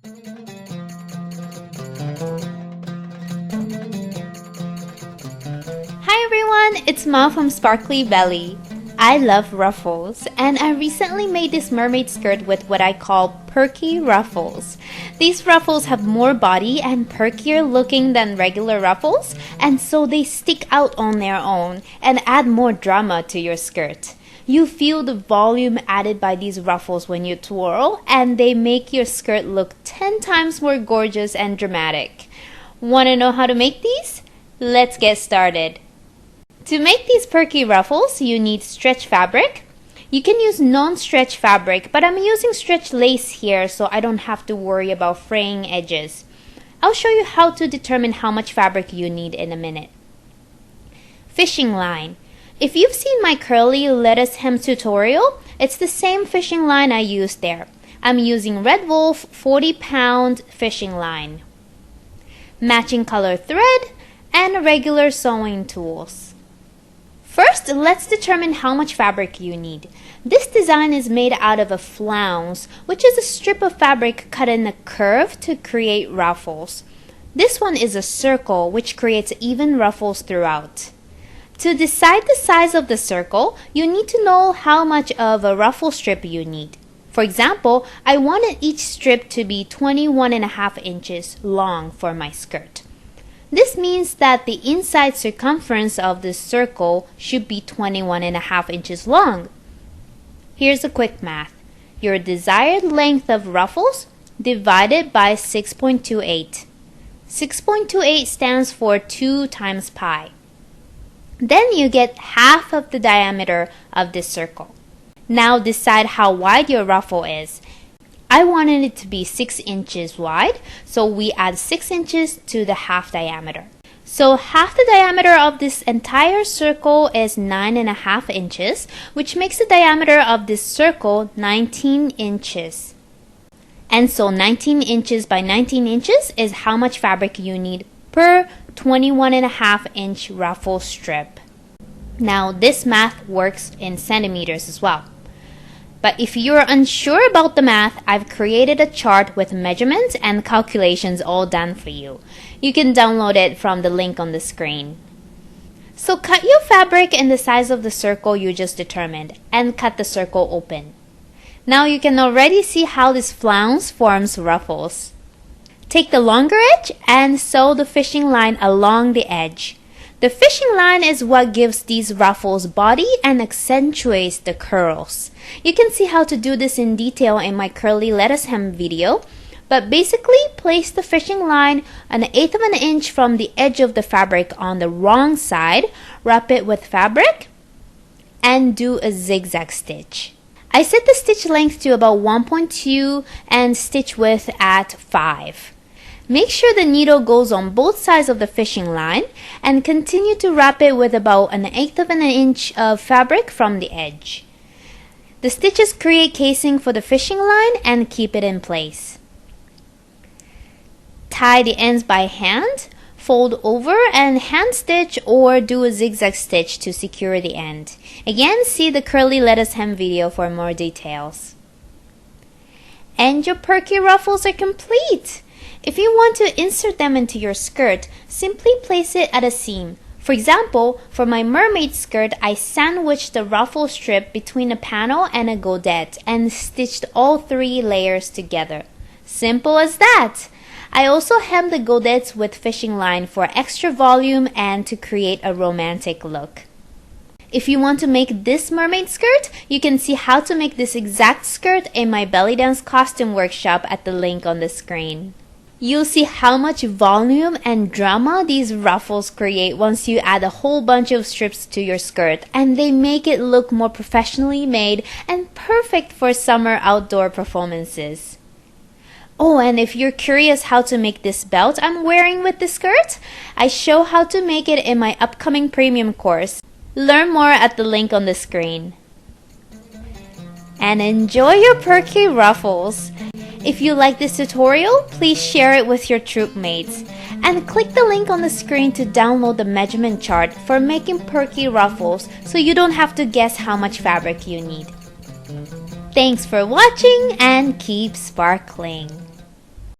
Hi everyone, it's Mom from Sparkly Belly. I love ruffles, and I recently made this mermaid skirt with what I call Perky Ruffles. These ruffles have more body and perkier looking than regular ruffles, and so they stick out on their own and add more drama to your skirt. You feel the volume added by these ruffles when you twirl, and they make your skirt look 10 times more gorgeous and dramatic. Want to know how to make these? Let's get started. To make these perky ruffles, you need stretch fabric. You can use non-stretch fabric, but I'm using stretch lace here so I don't have to worry about fraying edges. I'll show you how to determine how much fabric you need in a minute. Fishing line. If you've seen my curly lettuce hem tutorial, it's the same fishing line I used there. I'm using Red Wolf 40-pound fishing line. Matching color thread and regular sewing tools. First, let's determine how much fabric you need. This design is made out of a flounce, which is a strip of fabric cut in a curve to create ruffles. This one is a circle, which creates even ruffles throughout. To decide the size of the circle, you need to know how much of a ruffle strip you need. For example, I wanted each strip to be 21.5 inches long for my skirt. This means that the inside circumference of this circle should be 21.5 inches long. Here's a quick math. Your desired length of ruffles divided by 6.28. 6.28 stands for 2 times pi. Then you get half of the diameter of this circle. Now decide how wide your ruffle is. I wanted it to be 6 inches wide, so we add 6 inches to the half diameter. So half the diameter of this entire circle is 9.5 inches, which makes the diameter of this circle 19 inches. And so 19 inches by 19 inches is how much fabric you need per 21.5 inch ruffle strip. Now this math works in centimeters as well. But if you're unsure about the math, I've created a chart with measurements and calculations all done for you. You can download it from the link on the screen. So cut your fabric in the size of the circle you just determined and cut the circle open. Now you can already see how this flounce forms ruffles. Take the longer edge and sew the fishing line along the edge. The fishing line is what gives these ruffles body and accentuates the curls. You can see how to do this in detail in my curly lettuce hem video, but basically place the fishing line 1/8 of an inch from the edge of the fabric on the wrong side, wrap it with fabric, and do a zigzag stitch. I set the stitch length to about 1.2 and stitch width at 5. Make sure the needle goes on both sides of the fishing line and continue to wrap it with about 1/8 of an inch of fabric from the edge. The stitches create casing for the fishing line and keep it in place. Tie the ends by hand, fold over and hand stitch or do a zigzag stitch to secure the end. Again, see the curly lettuce hem video for more details. And your perky ruffles are complete! If you want to insert them into your skirt, simply place it at a seam. For example, for my mermaid skirt, I sandwiched the ruffle strip between a panel and a godette and stitched all 3 layers together. Simple as that! I also hemmed the godettes with fishing line for extra volume and to create a romantic look. If you want to make this mermaid skirt, you can see how to make this exact skirt in my belly dance costume workshop at the link on the screen. You'll see how much volume and drama these ruffles create once you add a whole bunch of strips to your skirt, and they make it look more professionally made and perfect for summer outdoor performances. Oh, and if you're curious how to make this belt I'm wearing with the skirt, I show how to make it in my upcoming premium course. Learn more at the link on the screen. And enjoy your perky ruffles! If you like this tutorial, please share it with your troop mates. And click the link on the screen to download the measurement chart for making perky ruffles so you don't have to guess how much fabric you need. Thanks for watching and keep sparkling!